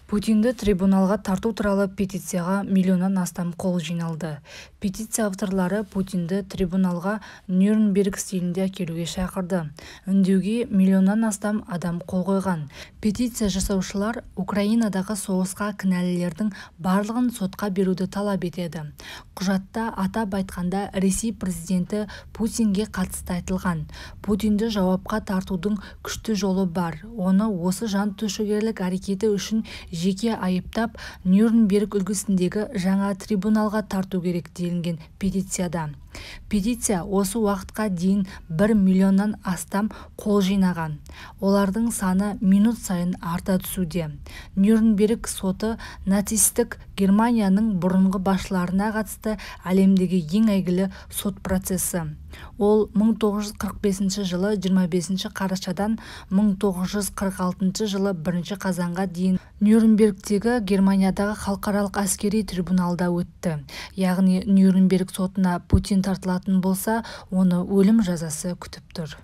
Путинді трибуналға тарту туралы петицияға миллионнан астам қол жиналды. Петиция авторлары Путинді трибуналға Нюрнберг стилінде әкелуге шақырды. Үндеуге миллионнан астам адам қол қойған. Петиция жасаушылар Украинадағы соғысқа кінәлілердің барлығын сотқа беруді талап етеді. Құжатта атап айтқанда Ресей президенті Путинге қатысты айтылған. Путинді жауапқа тартудың күшті жолы бар. Оны осы жан түршігерлік әрекеті үшін жеке айыптап, Нюрнберг үлгісіндегі жаңа трибуналға тарту керек делінген петицияда. Петиция осы уақытқа дейін 1 миллионнан астам қол жинаған. Олардың саны минут сайын арта түсуде. Нюрнберг соты нацистік Германияның бұрынғы басшыларына қатысты әлемдегі ең әйгілі сот процесі. Ол 1945 жылы 25 қарашадан 1946 жылы 1 қазанға дейін Нюрнбергтегі Германиядағы халықаралық әскери трибуналда өтті. Яғни Нюрнберг сотына Путин тартылатын болса, оны өлім жазасы күтіп тұр.